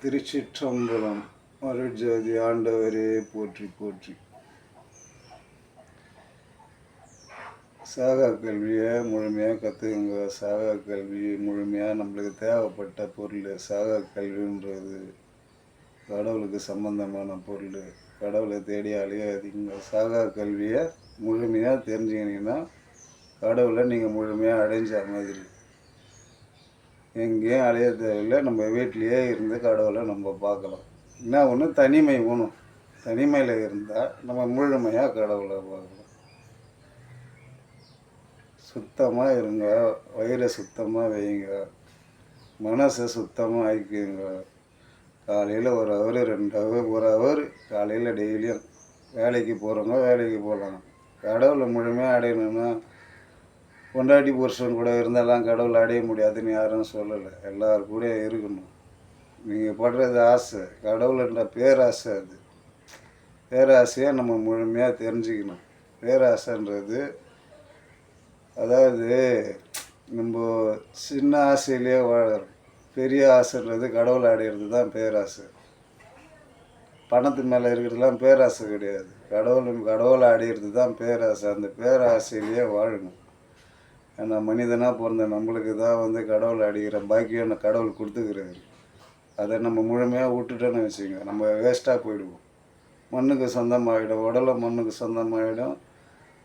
திருச்சிற்றம்பலம். அருட்ஜோதி ஆண்டவரே போற்றி போற்றி. சாகா கல்வியை முழுமையாக கற்றுக்குங்க. சாகா கல்வி முழுமையாக நம்மளுக்கு தேவைப்பட்ட பொருள். சாகா கல்வின்றது கடவுளுக்கு சம்பந்தமான பொருள். கடவுளை தேடி அலையாதீங்க. சாகா கல்வியை முழுமையாக தெரிஞ்சுக்கினீங்கன்னா கடவுளை நீங்கள் முழுமையாக அடைஞ்ச மாதிரி. எங்கேயும் அலைய தேவையில்லை. நம்ம வீட்லேயே இருந்து கடவுளை நம்ம பார்க்கலாம். என்ன ஒன்று, தனிமை வேணும். தனிமையில் இருந்தால் நம்ம முழுமையாக கடவுளை பார்க்கலாம். சுத்தமாக இருங்க, வயிறை சுத்தமாக வைங்க, மனசை சுத்தமாக ஆக்கிக்குங்க. காலையில் 1 ஹவர் 2 ஹவர் 1 ஹவர் காலையில் டெய்லியும் வேலைக்கு போகிறவங்க வேலைக்கு போகலாம். கடவுளை முழுமையாக அடையணும்னா பொண்டாட்டி புருஷன் கூட இருந்தாலாம் கடவுளை அடைய முடியாதுன்னு யாரும் சொல்லலை. எல்லாரு கூட இருக்கணும். நீங்கள் படுறது ஆசை, கடவுள்ன்ற பேராசை. அது பேராசையாக நம்ம முழுமையாக தெரிஞ்சுக்கணும். பேராசைன்றது அதாவது நம்ம சின்ன ஆசையிலேயே வாழறோம். பெரிய ஆசைன்றது கடவுளை அடையிறது தான் பேராசை. பணத்து மேலே இருக்கிறதுலாம் பேராசை கிடையாது. கடவுளை அடையிறது தான் பேராசை. அந்த பேராசையிலேயே வாழணும். ஏன்னா மனிதனாக பிறந்த நம்மளுக்கு தான் கடவுளை அடிக்கிற பாக்கியம் கடவுள் கொடுத்துக்கிறாரு. அதை நம்ம முழுமையாக விட்டுட்டோன்னு வச்சுக்கோங்க, நம்ம வேஸ்ட்டாக போயிடுவோம். மண்ணுக்கு சொந்தமாகிடும், உடலை மண்ணுக்கு சொந்தமாகிடும்,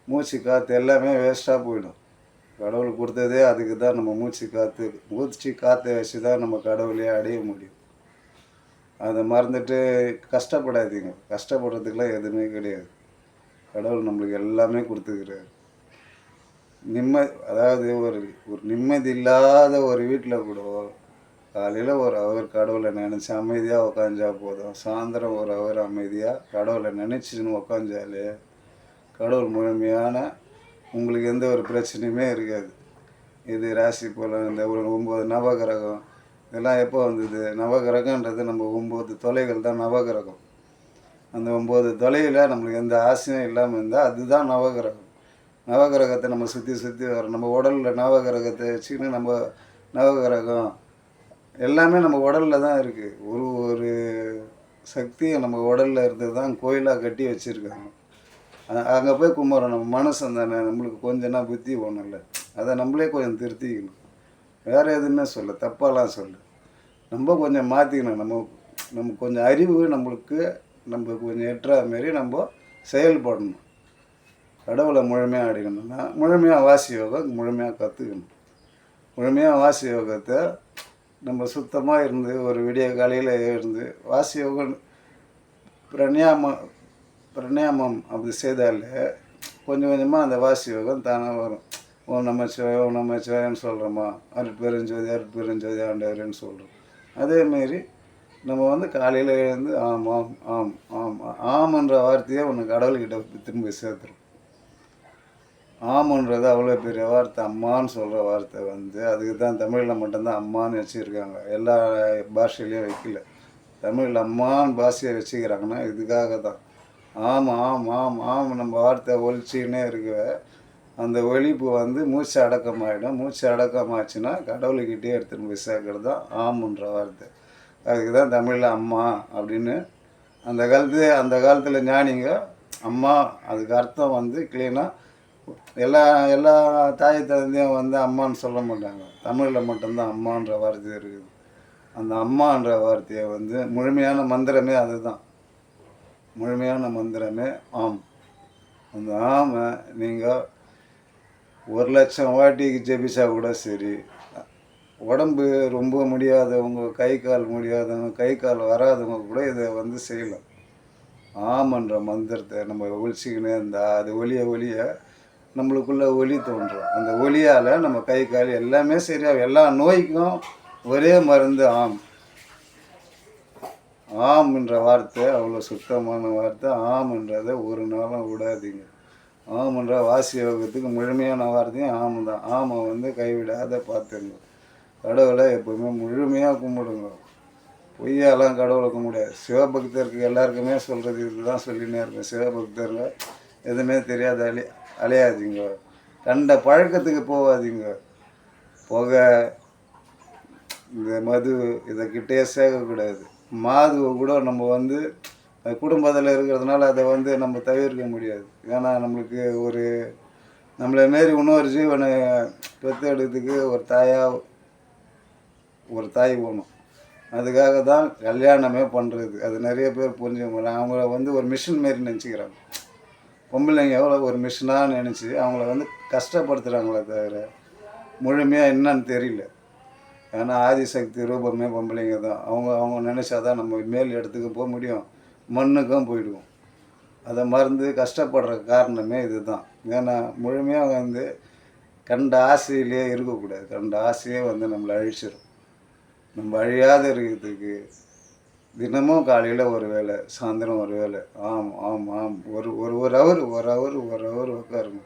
மூச்சு காற்று எல்லாமே வேஸ்ட்டாக போயிடும். கடவுள் கொடுத்ததே அதுக்கு தான். நம்ம மூச்சு காற்றை வச்சு தான் நம்ம கடவுளையே அடைய முடியும். அதை மறந்துட்டு கஷ்டப்படாதீங்க. கஷ்டப்படுறதுக்கெலாம் எதுவுமே கிடையாது. கடவுள் நம்மளுக்கு எல்லாமே கொடுத்துக்கிறாரு. அதாவது ஒரு நிம்மதி இல்லாத ஒரு வீட்டில் கூட காலையில் 1 ஹவர் கடவுளை நினச்சி அமைதியாக உக்காஞ்சா போதும். சாயந்தரம் 1 ஹவர் அமைதியாக கடவுளை நினச்சின்னு உக்காஞ்சாலே கடவுள் முழுமையான உங்களுக்கு எந்த ஒரு பிரச்சனையுமே இருக்காது. இது ராசி போல் இந்த 9 நவகிரகம் இதெல்லாம் எப்போ வந்தது? நவகிரகன்றது நம்ம 9 தொலைகள் தான் நவகிரகம். அந்த 9 தொலையில் நம்மளுக்கு எந்த ஆசையும் இல்லாமல் இருந்தால் அதுதான் நவகிரகம். நவகிரகத்தை நம்ம சுற்றி வரோம். நம்ம உடலில் நவகிரகத்தை வச்சுக்கின்னு நம்ம நவகிரகம் எல்லாமே நம்ம உடலில் தான் இருக்குது. ஒரு சக்தியை நம்ம உடலில் இருந்து தான் கோயிலாக கட்டி வச்சுருக்காங்க. அங்கே போய் கும்பிட்றோம். நம்ம மனசு தானே, நம்மளுக்கு கொஞ்சம்னா புத்தி ஒன்றும். அதை நம்மளே கொஞ்சம் திருத்திக்கணும். வேறு எதுவுமே சொல்ல, தப்பாலாம் சொல்ல. நம்ம கொஞ்சம் மாற்றிக்கணும். நம்ம கொஞ்சம் அறிவு நம்மளுக்கு நம்ம கொஞ்சம் எட்டுற மாரி நம்ம செயல்படணும். கடவுளை முழுமையாக அடையணும்னா முழுமையாக வாசி யோகம் முழுமையாக கற்றுக்கணும். முழுமையாக வாசி யோகத்தை நம்ம சுத்தமாக இருந்து ஒரு விடிய காலையில் இருந்து வாசி யோகம் பிரணாமம் அப்படி செய்தாலே கொஞ்சம் கொஞ்சமாக அந்த வாசி யோகம் தானாக வரும். ஓம் நமச்சிவாயன்னு சொல்கிறோமா, அருட்பெருஞ்சோதி ஆண்டவரேன்னு சொல்கிறோம். அதேமாரி நம்ம காலையில் எழுந்து ஆம் ஆம் ஆம் ஆம் ஆம்ன்ற வார்த்தையை ஒன்று கடவுள்கிட்ட திரும்பி சேர்த்துரும். ஆமன்றது அவ்வளோ பெரிய வார்த்தை. அம்மான்னு சொல்கிற வார்த்தை அதுக்கு தான் தமிழில் மட்டும்தான் அம்மான்னு வச்சுருக்காங்க. எல்லா பாஷையிலையும் வைக்கல. தமிழில் அம்மான்னு பாஷையை வச்சுக்கிறாங்கன்னா இதுக்காக தான். ஆம் ஆம் ஆம் ஆம் நம்ம வார்த்தை ஒழிச்சின்னே இருக்க அந்த ஒழிப்பு மூச்சு அடக்கமாகிடும். மூச்சு அடக்கமாச்சுன்னா கடவுள்கிட்டே எடுத்துன்னு போய் சேர்க்கறது தான் ஆமுன்ற வார்த்தை. அதுக்கு தான் தமிழில் அம்மா அப்படின்னு அந்த காலத்தில் ஞானிங்க அம்மா அதுக்கு அர்த்தம் க்ளீனாக எல்லா தாய் தந்தையும் அம்மான்னு சொல்ல மாட்டாங்க. தமிழில் மட்டும்தான் அம்மான்ற வார்த்தை இருக்குது. அந்த அம்மான்ற வார்த்தையை முழுமையான மந்திரமே அதுதான். முழுமையான மந்திரமே ஆம். அந்த ஆமை நீங்கள் 1,00,000 வாட்டிக்கு ஜெபிச்சா கூட சரி. உடம்பு ரொம்ப முடியாதவங்க, கை கால் முடியாதவங்க, கை கால் வராதவங்க கூட இதை செய்யலாம். ஆமன்ற மந்திரத்தை நம்ம ஒழிச்சிக்கினே இருந்தால் அது ஒளிய நம்மளுக்குள்ள ஒளி தோன்றும். அந்த ஒளியால் நம்ம கை கால் எல்லாமே சரியாகும். எல்லா நோய்க்கும் ஒரே மருந்து ஆம். ஆம்ன்ற வார்த்தை அவ்வளோ சுத்தமான வார்த்தை. ஆம்ன்றதை ஒரு நாளும் விடாதீங்க. ஆம்ன்ற வாசி யோகத்துக்கு முழுமையான வார்த்தையும் ஆம் தான். ஆமை கைவிடாத பார்த்துங்க. கடவுளை எப்போவுமே முழுமையாக கும்பிடுங்க. பொய்யாலாம் கடவுளை கும்பிடாது. சிவபக்தருக்கு எல்லாருக்குமே சொல்கிறது இதுதான் சொல்லினே இருக்கேன். சிவபக்தர்கள் எதுவுமே தெரியாத அலையாதீங்க. கண்ட பழக்கத்துக்கு போகாதீங்க. புகை, இந்த மது, இதை கிட்டே சேர்க்கக்கூடாது. மாதுவை கூட நம்ம வந்து குடும்பத்தில் இருக்கிறதுனால அதை வந்து நம்ம தவிர்க்க முடியாது. ஏன்னா நம்மளுக்கு ஒரு நம்மளை மாரி இன்னொரு ஜீவனை பெற்றெடுக்கிறதுக்கு ஒரு தாய் வேணும். அதுக்காக தான் கல்யாணமே பண்ணுறது. அது நிறைய பேர் புரிஞ்சுக்க முடியல. அவங்கள வந்து ஒரு மிஷின் மாரி நினச்சிக்கிறாங்க. பொம்பளைங்க எவ்வளோ ஒரு மிஷினாக நினச்சி அவங்கள வந்து கஷ்டப்படுத்துகிறாங்களே தவிர முழுமையாக என்னன்னு தெரியல. ஏன்னா ஆதிசக்தி ரூபமே பொம்பளைங்க தான். அவங்க அவங்க நினச்சா தான் நம்ம மேல் இடத்துக்கு போக முடியும், மண்ணுக்கும் போயிடுவோம். அதை மறந்து கஷ்டப்படுற காரணமே இது தான். ஏன்னா முழுமையாக வந்து கண்ட ஆசையிலே இருக்கக்கூடாது. கண்ட ஆசையே வந்து நம்மளை அழிச்சிடும். நம்ம அழியாத இருக்கிறதுக்கு தினமும் காலையில் ஒரு வேளை, சாயந்தரம் ஒரு வேளை, ஆம் ஆம் ஆம் ஒரு ஒரு ஒரு ஹவர் உட்காருங்க.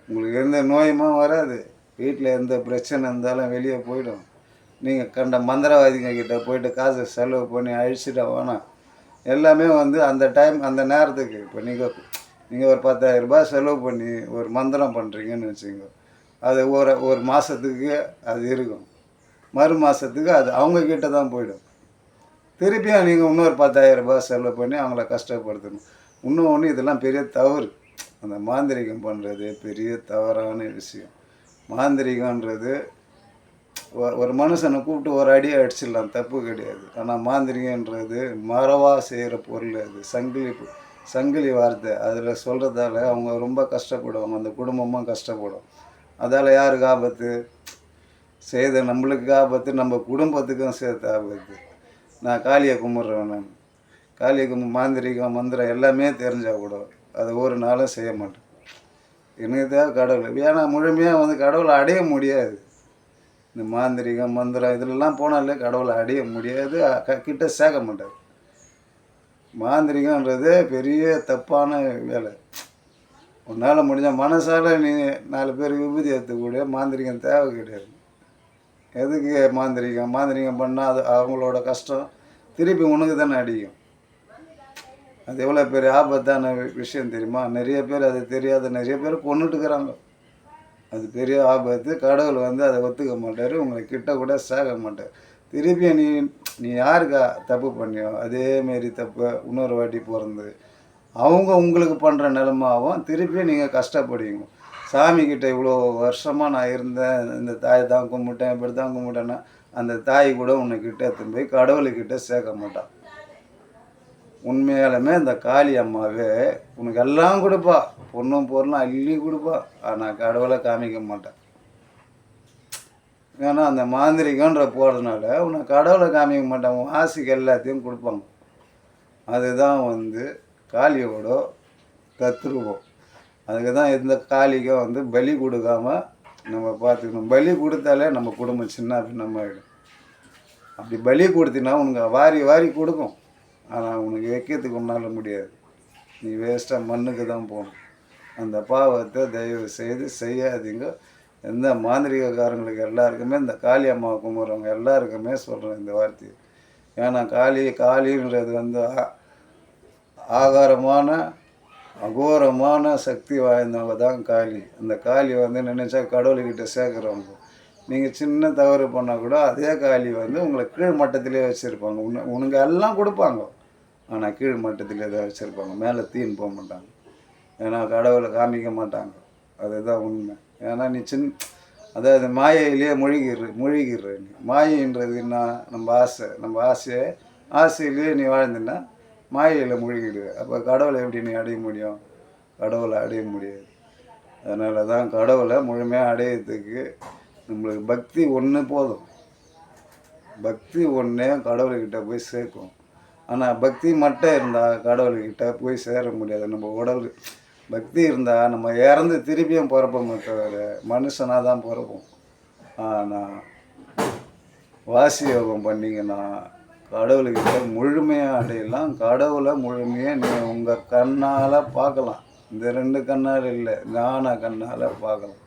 உங்களுக்கு எந்த நோயுமா வராது. வீட்டில் எந்த பிரச்சனை இருந்தாலும் வெளியே போயிடும். நீங்கள் கண்ட மந்திரவாதிங்க கிட்ட போயிட்டு காசை செலவு பண்ணி அழிச்சிட வேணாம். எல்லாமே வந்து அந்த டைம் அந்த நேரத்துக்கு இப்போ நீங்கள் ஒரு 10,000 ரூபாய் செலவு பண்ணி ஒரு மந்திரம் பண்ணுறீங்கன்னு வச்சுக்கோங்க. அது ஒரு மாதத்துக்கு அது இருக்கும். மறு மாதத்துக்கு அது அவங்கக்கிட்ட தான் போயிடும். திருப்பியும் நீங்கள் இன்னொரு 10,000 ரூபாய் செலவு பண்ணி அவங்கள கஷ்டப்படுத்தணும். இன்னொன்று இதெல்லாம் பெரிய தவறு. அந்த மாந்திரிகம் பண்ணுறது பெரிய தவறான விஷயம். மாந்திரிகன்றது ஒரு மனுஷனை கூப்பிட்டு ஒரு அடியை அடிச்சிடலாம், தப்பு கிடையாது. ஆனால் மாந்திரிகன்றது மரவாக செய்கிற பொருள். அது சங்கிலி வார்த்தை. அதில் சொல்கிறதால அவங்க ரொம்ப கஷ்டப்படுவாங்க, அந்த குடும்பமும் கஷ்டப்படும். அதால் யாருக்கு ஆபத்து? செய்த நம்மளுக்கு ஆபத்து, நம்ம குடும்பத்துக்கும் சேர்த்து ஆபத்து. நான் காளியை கும்பிட்றேன். நான் காளியை மாந்திரிகம் மந்திரம் எல்லாமே தெரிஞ்சால் கூட அதை ஒரு நாளும் செய்ய மாட்டேன். எனக்கு தேவை கடவுள். ஏன்னா முழுமையாக வந்து கடவுளை அடைய முடியாது. இந்த மாந்திரிகம் மந்திரம் இதிலெல்லாம் போனாலே கடவுளை அடைய முடியாது, கிட்ட சேர்க்க மாட்டார். மாந்திரிகன்றது பெரிய தப்பான வேலை. உன்னால் முடிஞ்ச மனசால் நீ 4 பேருக்கு விபூதி ஏற்றக்கூடிய மாந்திரிகம் தேவை கிடையாது. எதுக்கு மாந்திரிகம் பண்ணால் அது அவங்களோட கஷ்டம் திருப்பி உனக்கு தானே அடிக்கும். அது எவ்வளோ பெரிய ஆபத்தான விஷயம் தெரியுமா? நிறைய பேர் அது தெரியாத நிறைய பேர் கொண்டுட்டுக்கிறாங்க. அது பெரிய ஆபத்து. கடவுள் வந்து அதை ஒத்துக்க மாட்டார், உங்களை கிட்ட கூட சேர்க்க மாட்டார். திருப்பி நீ யாருக்கா தப்பு பண்ணியோ அதேமாரி தப்பு இன்னொரு வாட்டி பிறந்து அவங்க உங்களுக்கு பண்ணுற நிலமாகவும் திருப்பி நீங்கள் கஷ்டப்படுவீங்க. சாமிக்கிட்ட இவ்வளோ வருஷமாக நான் இருந்தேன், இந்த தாயை தான் கும்பிட்டேன், இப்படி தான் கும்பிட்டேன்னா அந்த தாய் கூட உன்னை கிட்ட எடுத்துன்னு போய் கடவுளுக்கிட்ட சேர்க்க மாட்டான். உண்மையாலுமே இந்த காளி அம்மாவே உனக்கு எல்லாம் கொடுப்பா, பொண்ணும் பொருளும் அள்ளி கொடுப்பா. ஆனால் கடவுளை காமிக்க மாட்டேன். ஏன்னா அந்த மாந்திரிகன்ற போகிறதுனால உனக்கு கடவுளை காமிக்க மாட்டான். உன் ஆசைக்கு எல்லாத்தையும் கொடுப்பாங்க. அதுதான் வந்து காளியோட தத்ரூபம். அதுக்கு தான் இந்த காளிக்கும் வந்து பலி கொடுக்காம நம்ம பார்த்துக்கணும். பலி கொடுத்தாலே நம்ம குடும்பம் சின்ன பின்னமாகிடும். அப்படி பலி கொடுத்தினா உனக்கு வாரி கொடுக்கும். ஆனால் உனக்கு வைக்கிறதுக்கு ஒன்றால் முடியாது. நீ வேஸ்ட்டாக மண்ணுக்கு தான் போகணும். அந்த பாவத்தை தயவு செய்து செய்யாதீங்க. எந்த மாந்திரிகக்காரங்களுக்கு எல்லாருக்குமே இந்த காளி அம்மாவை கும்பிட்றவங்க எல்லாருக்குமே சொல்கிறேன் இந்த வார்த்தையை. ஏன்னா காளின்றது வந்து ஆகாரமான அகோரமான சக்தி வாய்ந்தவங்க தான் காளி. அந்த காளி வந்து நினச்சா கடவுள்கிட்ட சேர்க்குறவங்க. நீங்கள் சின்ன தவறு பண்ணால் கூட அதே காளி வந்து உங்களை கீழ் மட்டத்திலே வச்சுருப்பாங்க. உனக்கு எல்லாம் கொடுப்பாங்க, ஆனால் கீழ் மட்டத்திலே தான் வச்சுருப்பாங்க. மேலே தீன்னு போக மாட்டாங்க. ஏன்னா கடவுளை காமிக்க மாட்டாங்க. அதுதான் உண்மை. ஏன்னா நீ அதாவது மாயையிலேயே மூழ்கிடுற நீ. மாயைன்றது என்ன? நம்ம ஆசையிலேயே நீ வாழ்ந்துன்னா மாயையில் மூழ்கிடுவே. அப்போ கடவுளை எப்படி நீ அடைய முடியும்? கடவுளை அடைய முடியாது. அதனால தான் கடவுளை முழுமையாக அடையிறதுக்கு நம்மளுக்கு பக்தி ஒன்று போதும். பக்தி ஒன்றே கடவுள்கிட்ட போய் சேர்க்கும். ஆனால் பக்தி மட்டும் இருந்தால் கடவுள்கிட்ட போய் சேர முடியாது. நம்ம உடல் பக்தி இருந்தால் நம்ம இறந்து திருப்பியும் பிறப்போமே தவிர மனுஷனாக தான் பிறப்போம். ஆனால் வாசி யோகம் பண்ணிங்கன்னா கடவுள்கிட்ட முழுமையாக அடையலாம். கடவுளை முழுமையாக நீங்கள் உங்கள் கண்ணால் பார்க்கலாம். இந்த 2 கண்ணால் இல்லை, ஞான கண்ணால் பார்க்கலாம்.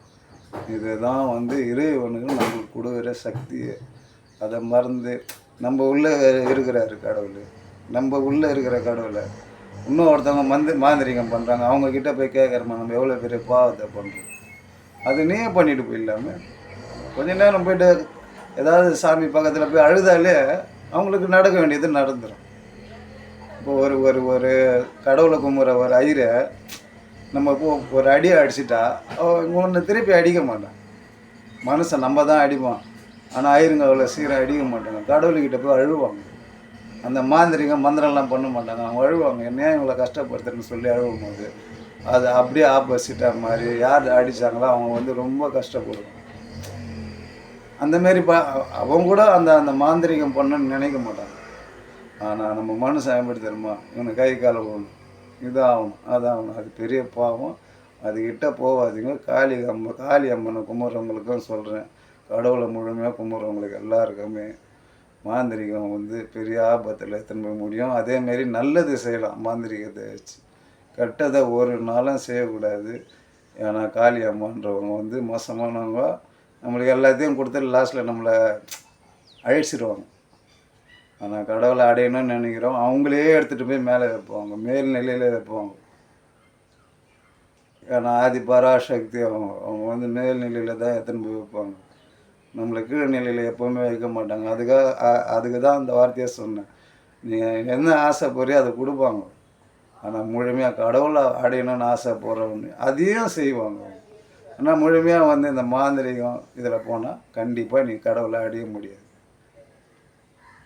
இதுதான் வந்து இறைவனுக்கு நம்மளுக்கு கொடுக்குற சக்தியை. அதை மறந்து நம்ம உள்ளே இருக்கிறாரு கடவுள். நம்ம உள்ளே இருக்கிற கடவுளை இன்னும் ஒருத்தவங்க மாந்திரிகம் பண்ணுறாங்க, அவங்கக்கிட்ட போய் கேட்குறோமா நம்ம எவ்வளோ பெரிய பாவத்தை பண்ணுறோம். அது நீயே பண்ணிட்டு போயிடலாமே. கொஞ்ச நேரம் போய்ட்டு ஏதாவது சாமி பக்கத்தில் போய் அழுதாலே அவங்களுக்கு நடக்க வேண்டியது நடந்துடும். இப்போ ஒரு ஒரு ஒரு கடவுளை கும்பிட்ற ஒரு ஐயரை நம்ம ஒரு அடி அடிச்சிட்டா ஒன்று திருப்பி அடிக்க மாட்டான். மனுஷன் நம்ம தான் அடிப்போம். ஆனால் ஐயருங்க அவ்வளோ சீக்கிரம் அடிக்க மாட்டாங்க. கடவுள்கிட்ட போய் அழுவாங்க. அந்த மாந்திரிகம் மந்திரம்லாம் பண்ண மாட்டாங்க. அவங்க அழுவாங்க. என்னையா இவங்களை கஷ்டப்படுத்துறேன்னு சொல்லி அழுவும் போது அது அப்படியே ஆப்போசிட்டாக மாதிரி யார் அடித்தாங்களோ அவங்க வந்து ரொம்ப கஷ்டப்படுவாங்க. அந்தமாரி அவங்க கூட அந்த அந்த மாந்திரிகம் பண்ணணும்னு நினைக்க மாட்டாங்க. ஆனால் நம்ம மனுஷன் எப்படி தெரியுமா, இவனுக்கு கை காலை போகணும், இதாகணும் அதாகணும், அது பெரிய பாவம். அதுக்கிட்ட போகாதீங்க. காளி அம்மனை கும்பிட்றவங்களுக்கும் சொல்கிறேன், கடவுளை முழுமையாக கும்பிட்றவங்களுக்கு எல்லாருக்குமே மாந்திரிகம் வந்து பெரிய ஆபத்தில் எத்தனை போய் முடியும். அதேமாரி நல்லது செய்யலாம் மாந்திரிகத்தை வச்சு, கெட்டதை ஒரு நாளும் செய்யக்கூடாது. ஏன்னா காளி அம்மான்றவங்க வந்து மோசமானவங்க. நம்மளுக்கு எல்லாத்தையும் கொடுத்துட்டு லாஸ்ட்டில் நம்மளை அழிச்சிடுவாங்க. ஆனால் கடவுளை அடையணும்னு நினைக்கிறோம், அவங்களே எடுத்துகிட்டு போய் மேலே வைப்பாங்க, மேல் நிலையில் வைப்பாங்க. ஏன்னா ஆதி பராசக்தி அவங்க வந்து மேல் நிலையில் தான் எத்தனை போய் வைப்பாங்க. நம்மளை கீழ் நிலையில் எப்போவுமே வைக்க மாட்டாங்க. அதுக்கு தான் அந்த வார்த்தையை சொன்னேன். நீங்கள் என்ன ஆசைப்படுறியோ அதை கொடுப்பாங்க. ஆனால் முழுமையாக கடவுளை அடையணும்னு ஆசைப்படுறவங்க அதையும் செய்வாங்க. ஆனால் முழுமையாக வந்து இந்த மாந்திரிகம் இதில் போனால் கண்டிப்பாக நீ கடவுளை அடைய முடியாது.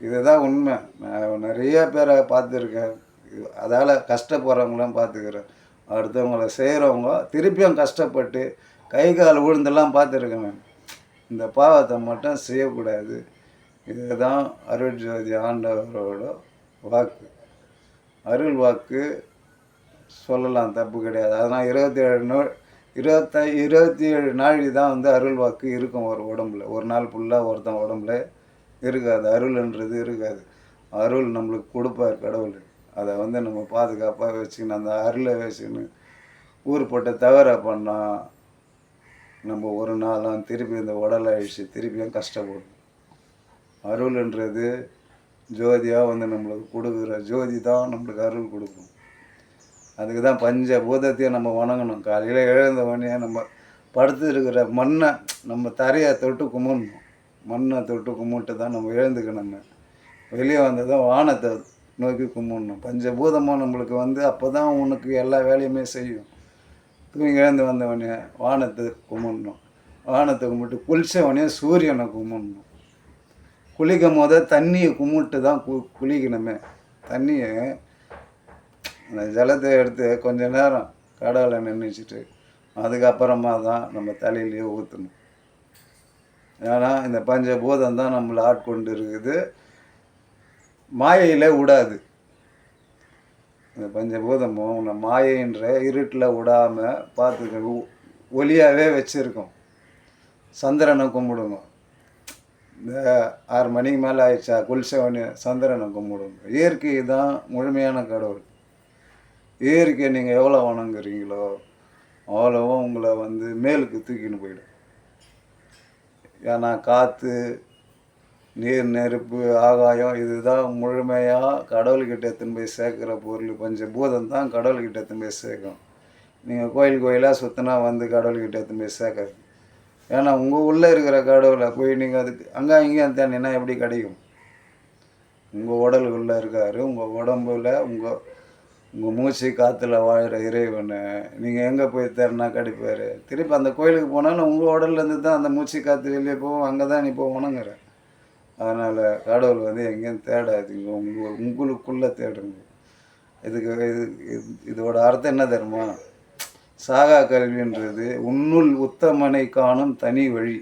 இதுதான் உண்மை. நான் நிறைய பேரை பார்த்துருக்கேன். அதால் கஷ்டப்படுறவங்களாம் பார்த்துக்கிறேன். அடுத்தவங்களை செய்கிறவங்க திருப்பியும் கஷ்டப்பட்டு கை கால் விழுந்தெல்லாம் பார்த்துருக்கேன் நான். இந்த பாவத்தை மட்டும் செய்யக்கூடாது. இதுதான் அருள் ஜோதி ஆண்டவரோட வாக்கு. அருள் வாக்கு சொல்லலாம், தப்பு கிடையாது. அதனால் 27 நாழி தான் வந்து அருள் வாக்கு இருக்கும் ஒரு உடம்புல. ஒரு நாள் ஃபுல்லாக ஒருத்தன் உடம்புல இருக்காது, அருள்ன்றது இருக்காது. அருள் நம்மளுக்கு கொடுப்பார் கடவுள். அதை வந்து நம்ம பாதுகாப்பாக வச்சுக்கணும். அந்த அருளை வச்சுக்கணும். ஊர்பட்ட தவறை பண்ணால் நம்ம ஒரு நாளும் திருப்பி இந்த உடலை அழிச்சு திருப்பியும் கஷ்டப்படும். அருள்ன்றது ஜோதியாக வந்து நம்மளுக்கு கொடுக்குற ஜோதி தான் நம்மளுக்கு அருள் கொடுக்கும். அதுக்கு தான் பஞ்ச பூதத்தையும் நம்ம வணங்கணும். காலையில் எழுந்த உடனே நம்ம படுத்து இருக்கிற மண்ணை நம்ம தரையை தொட்டு கும்பிடணும். மண்ணை தொட்டு கும்பிட்டு தான் நம்ம எழுந்துக்கணும். வெளியே வந்ததும் வானத்தை நோக்கி கும்பிடணும். பஞ்சபூதமாக நம்மளுக்கு வந்து அப்போ தான் உனக்கு எல்லா வேலையுமே செய்யும். தூங்கி எழுந்து வந்தவொடனே வானத்தை கும்பிடணும். வானத்தை கும்பிட்டு குளித்தவொடனே சூரியனை கும்பிடணும். குளிக்கும் போது தண்ணியை கும்பிட்டு தான் குளிக்கணுமே. தண்ணியை அந்த ஜலத்தை எடுத்து கொஞ்ச நேரம் கடவுளை நினைச்சிட்டு அதுக்கப்புறமா தான் நம்ம தலையிலேயே ஊற்றணும். ஏன்னா இந்த பஞ்சபூதம் தான் நம்மளை ஆட்கொண்டு இருக்குது. மாயையில் விடாது. இந்த பஞ்சபூதமும் உன்னை மாயைன்ற இருட்டில் விடாமல் பார்த்துக்க, ஒளியாகவே வச்சுருக்கோம். சந்திரனை கும்பிடுங்க. இந்த 6 மணிக்கு மேலே ஆயிடுச்சா குளிச்சவனே சந்திரனை கும்பிடுங்க. இயற்கை தான் முழுமையான கடவுள். இயற்கையை நீங்கள் எவ்வளோ வணங்குறீங்களோ அவ்வளோவும் உங்களை வந்து மேலுக்கு தூக்கின்னு போயிடும். ஏன்னா காற்று, நீர், நெருப்பு, ஆகாயம் இதுதான் முழுமையாக கடவுள்கிட்ட எடுத்துன்னு போய் சேர்க்குற பொருள். பஞ்சபூதம் தான் கடவுள்கிட்ட எடுத்துன்னு போய் சேர்க்கும். நீங்கள் கோயிலாக சுற்றினா வந்து கடவுள்கிட்ட எடுத்துன்னு போய் சேர்க்காது. ஏன்னா உங்கள் உள்ளே இருக்கிற கடவுளை போய் நீங்கள் அதுக்கு இங்கேயும் தேடினா எப்படி கிடைக்கும்? உங்கள் உடலுக்குள்ளே இருக்கார். உங்கள் உடம்புல உங்கள் மூச்சு காற்றுல வாழ்கிற இறைவனை நீங்கள் எங்கே போய் தேடினா கிடைப்பார்? திருப்பி அந்த கோயிலுக்கு போனாலும் உங்கள் உடல்லேருந்து தான் அந்த மூச்சு காற்று வெளியே போகும். அங்கே தான் நீ போய் வணங்குற. அதனால் கடவுள் வந்து எங்கேயும் தேடாதீங்க, உங்களுக்குள்ளே தேடுங்க. இதோட அர்த்தம் என்ன தெரியுமா? சாகா கல்வின்றது உன்னுள் உத்தமனை காணும் தனி வழி.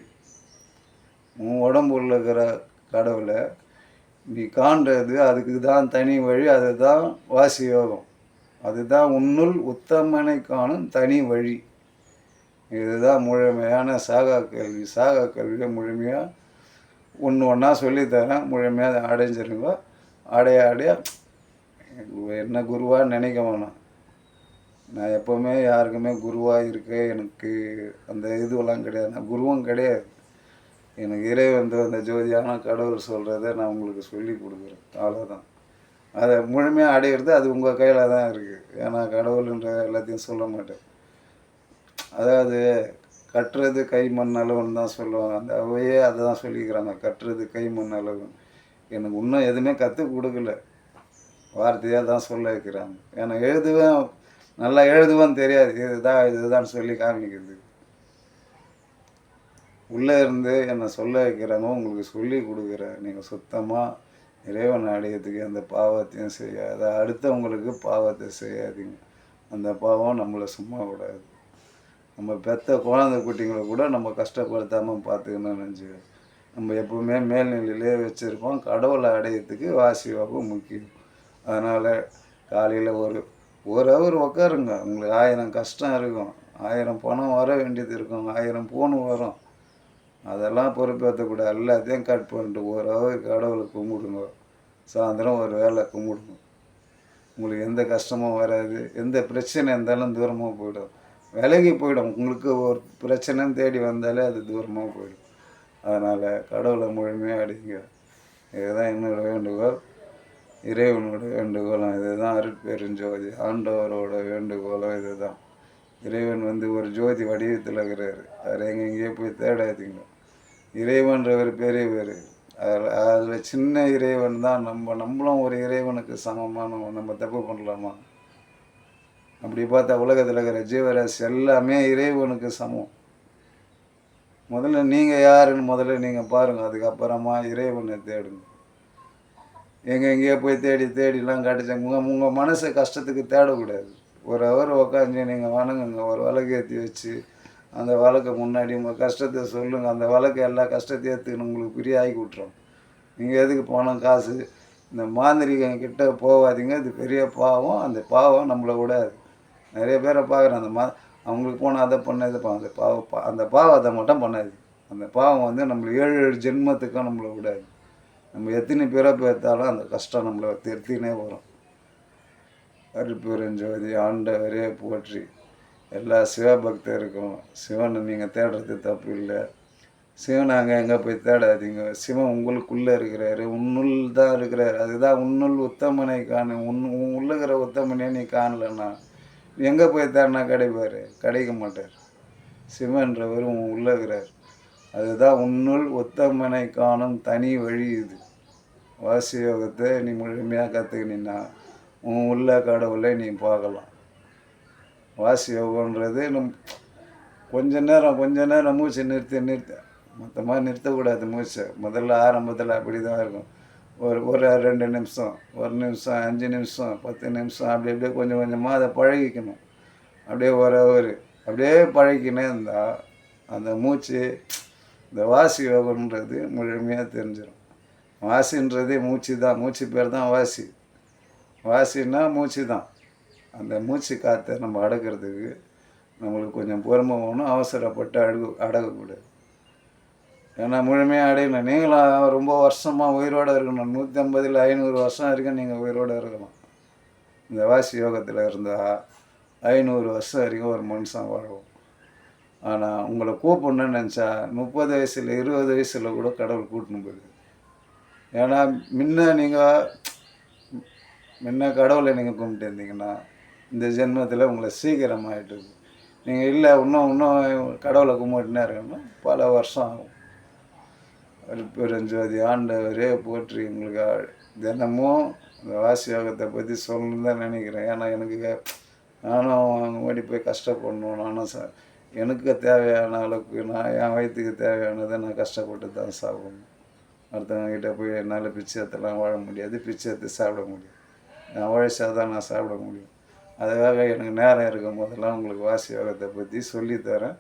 உன் உடம்புல இருக்கிற கடவுளை நீ காண்றது அதுக்கு தான் தனி வழி. அதுதான் வாசி யோகம். அதுதான் உன்னுள் உத்தமனை காணும் தனி வழி. இதுதான் முழுமையான சாகா கல்வி. சாகா கல்வியை முழுமையாக ஒன்றா சொல்லித்தரேன். முழுமையாக அடைஞ்சிருங்க. அடைய என்ன குருவாக நினைக்க வேணாம். நான் எப்போவுமே யாருக்குமே குருவாக இருக்க எனக்கு அந்த இதுவெல்லாம் கிடையாது. நான் குருவும் கிடையாது. எனக்கு இறைவன் அந்த ஜோதியான கடவுள் சொல்கிறத நான் உங்களுக்கு சொல்லி கொடுக்குறேன், அவ்வளோதான். அதை முழுமையாக அடையிறது அது உங்கள் கையில் தான் இருக்குது. ஏன்னா கடவுள்ன்ற எல்லாத்தையும் சொல்ல மாட்டேன். அதாவது கட்டுறது கை மண் அளவுன்னு தான் சொல்லுவாங்க. அந்த அவையே அதை தான் சொல்லிக்கிறாங்க, கட்டுறது கை மண் அளவுன்னு. எனக்கு இன்னும் எதுவுமே கற்றுக் கொடுக்கல, வார்த்தையாக தான் சொல்ல வைக்கிறாங்க. ஏன்னா எழுதுவேன், நல்லா எழுதுவேன்னு தெரியாது, இதுதான் இதுதான் சொல்லி காமிக்கிறது. உள்ளே இருந்து என்னை சொல்ல வைக்கிறாங்க, உங்களுக்கு சொல்லி கொடுக்குறேன். நீங்கள் சுத்தமாக இறைவன் அடையிறதுக்கு அந்த பாவத்தையும் செய்யாத, அடுத்தவங்களுக்கு பாவத்தை செய்யாதீங்க. அந்த பாவம் நம்மளை சும்மா விடாது. நம்ம பெற்ற குழந்தை குட்டிங்களை கூட நம்ம கஷ்டப்படுத்தாமல் பார்த்துக்கணும்னு நினச்சி நம்ம எப்போவுமே மேல்நிலையிலே வச்சுருக்கோம். கடவுளை அடையிறதுக்கு வாசி யோகம் முக்கியம். அதனால் காலையில் ஒரு ஹவர் உட்காருங்க. உங்களுக்கு 1000 கஷ்டம் இருக்கும், 1000 பணம் வர வேண்டியது இருக்கும், 1000 ஃபோன் வரும். அதெல்லாம் பொறுப்பேற்றக்கூடாது. எல்லாத்தையும் கட் பண்ணிட்டு ஒரு ஹவர் கடவுளை கும்பிடுங்க. சாயந்தரம் ஒரு வேளை கும்பிடுங்க. உங்களுக்கு எந்த கஷ்டமும் வராது. எந்த பிரச்சனை இருந்தாலும் தூரமாக போயிடும், விலகி போயிடும். உங்களுக்கு ஒரு பிரச்சனைன்னு தேடி வந்தாலே அது தூரமாக போயிடும். அதனால் கடவுளை முழுமையாக அடைங்க. இதுதான் என்னோட வேண்டுகோள், இறைவனோட வேண்டுகோளும் இதுதான். அருட்பெருஞ்சோதி ஆண்டவரோட வேண்டுகோளும் இதுதான். இறைவன் ஒரு ஜோதி வடிவத்தில் இருக்கிறாரு. அவர் எங்கெங்கேயோ போய் தேடாதீங்க. இறைவன்றவர் பெரியவர். அதில் சின்ன இறைவன் தான் நம்மளும் ஒரு இறைவனுக்கு சமமான நம்ம தப்பு பண்ணலாமா? அப்படி பார்த்தா உலகத்தில் இருக்கிற ஜீவராசி எல்லாமே இறைவனுக்கு சமம். முதல்ல நீங்கள் யாருன்னு முதல்ல நீங்கள் பாருங்கள், அதுக்கப்புறமா இறைவனை தேடுங்க. எங்கெங்கேயோ போய் தேடிலாம் கிடச்சாங்க. உங்கள் மனசை கஷ்டத்துக்கு தேடக்கூடாது. ஒரு ஹவர் உக்காந்து நீங்கள் வணங்குங்க. ஒரு விளக்கு ஏற்றி வச்சு அந்த வழக்கை முன்னாடி உங்கள் கஷ்டத்தை சொல்லுங்கள். அந்த வழக்கை எல்லா கஷ்டத்தையும் ஏற்றுக்கணும், உங்களுக்கு ஃப்ரீ ஆகி விட்றோம். நீங்கள் எதுக்கு பணம் காசு இந்த மாந்திரிகங்கிட்ட போகாதீங்க, இது பெரிய பாவம். அந்த பாவம் நம்மளை விடாது. நிறைய பேரை பார்க்குறேன், அவங்களுக்கு போனால் அதை பண்ண இதை பண்ண, அந்த பாவத்தை மட்டும் பண்ணாது. அந்த பாவம் நம்மளை 7 ஜென்மத்துக்கும் நம்மளை விடாது. நம்ம எத்தனை பிறப்பு எடுத்தாலும் அந்த கஷ்டம் நம்மளை திருத்தினே வரும். அருட்பெருஞ்சோதி ஆண்டவரே போற்றி. எல்லா சிவபக்தருக்கும் சிவனை நீங்கள் தேடுறது தப்பு இல்லை. சிவனை எங்கே போய் தேடாதீங்க. சிவன் உங்களுக்குள்ளே இருக்கிறாரு, உன்னுள் தான் இருக்கிறார். அதுதான் உன்னுள் உத்தமனை காணு. உள்ளுகிற உத்தமனே நீ காணலன்னா எங்கே போய் தேடினா கிடைப்பார்? கிடைக்க மாட்டார். சிவன்றவர் உள்ளே இருக்கிறார். அதுதான் உன்னுள் உத்தமனை காணும் தனி வழி. இது வாசி யோகத்தை நீ முழுமையாக கற்றுக்கினா உள்ள கடவுளை நீ பார்க்கலாம். வாசி யோகன்றது கொஞ்ச நேரம் மூச்சை நிறுத்த மொத்தமாக நிறுத்தக்கூடாது. மூச்சை முதல்ல ஆரம்பத்தில் அப்படி தான் இருக்கும். ஒரு 2 நிமிஷம், 1 நிமிஷம், 5 நிமிஷம், 10 நிமிஷம், அப்படியே கொஞ்சம் கொஞ்சமாக அதை பழகிக்கணும். அப்படியே ஒரு ஹவர் அப்படியே பழகிக்கினே இருந்தால் அந்த மூச்சு, இந்த வாசி யோகன்றது முழுமையாக தெரிஞ்சிடும். வாசின்றதே மூச்சு தான். மூச்சு பேர் தான் வாசி. வாசின்னா மூச்சு தான். அந்த மூச்சு காற்றை நம்ம அடக்கிறதுக்கு நம்மளுக்கு கொஞ்சம் பொறுமை வேணும். அவசரப்பட்டு அடக்கக்கூடாது. ஏன்னா முழுமையாக அடையணும். நீங்களும் ரொம்ப வருஷமாக உயிரோடு இருக்கணும். 150 500 வருஷம் வரைக்கும் நீங்கள் உயிரோடு இருக்கலாம். இந்த வாசி யோகத்தில் இருந்தால் 500 வருஷம் வரைக்கும் ஒரு மனுஷன் வாழும். ஆனால் உங்களை கூப்பிடணுன்னு நினச்சா 30 வயசில் 20 வயசில் கூட கடவுள் கூட்டின்னு போயிடுது. ஏன்னா முன்ன கடவுளை நீங்கள் கும்பிட்டு இருந்தீங்கன்னா இந்த ஜென்மத்தில் உங்களை சீக்கிரமாகிட்டு. நீங்கள் இல்லை இன்னும் கடவுளை கும்பிட்டுனே இருக்கணும்னா பல வருஷம் ஆகும். அருட்பெருஞ்சோதி ஆண்டவரே போற்றி. உங்களுக்கு தினமும் இந்த வாசி யோகத்தை பற்றி சொல்லணுன்னு தான் நினைக்கிறேன். ஏன்னா நானும் ஓடி போய் கஷ்டப்படணும். எனக்கு தேவையான அளவுக்கு என் வயிற்றுக்கு தேவையானதை நான் கஷ்டப்பட்டு தான் சாப்பிடணும். அடுத்தவங்ககிட்ட போய் என்னால் பிச்சை எடுத்துலாம் வாழ முடியாது, பிச்சை எடுத்து சாப்பிட முடியும். நான் உழைச்சா தான் நான் சாப்பிட முடியும். அதுக்காக எனக்கு நேரம் இருக்கும் போதெல்லாம் உங்களுக்கு வாசி யோகத்தை பற்றி சொல்லித்தரேன்.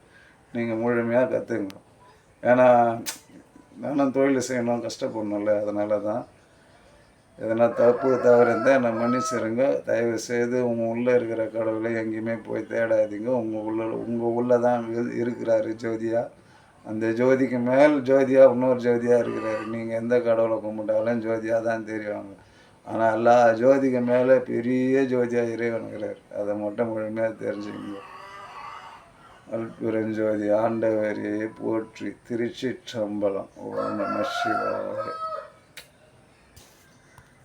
நீங்கள் முழுமையாக கற்றுங்க. ஏன்னா நானும் தொழில் செய்யணும், கஷ்டப்படணும்ல. அதனால தான் எதனா தப்பு தவறு இருந்தால் என்னை மன்னிச்சிருங்க. தயவு செய்து உங்கள் உள்ளே இருக்கிற கடவுளை எங்கேயுமே போய் தேடாதீங்க. உங்கள் உள்ளே தான் இருக்கிறாரு ஜோதியாக. அந்த ஜோதிக்கு மேல் ஜோதியாக இன்னொரு ஜோதியாக இருக்கிறாரு. நீங்கள் எந்த கடவுளை கும்பிட்டாலும் ஜோதியாக தான் தெரியுவாங்க. ஆனால் எல்லா ஜோதிக்கு மேலே பெரிய ஜோதியாக இறைவனுங்கிறார். அதை மட்டும் முழுமையாக தெரிஞ்சுக்கங்க. அருட்பெருஞ்சோதி ஆண்டவரே போற்றி. திருச்சிற்றம்பலம். ஓம் நம சிவாய.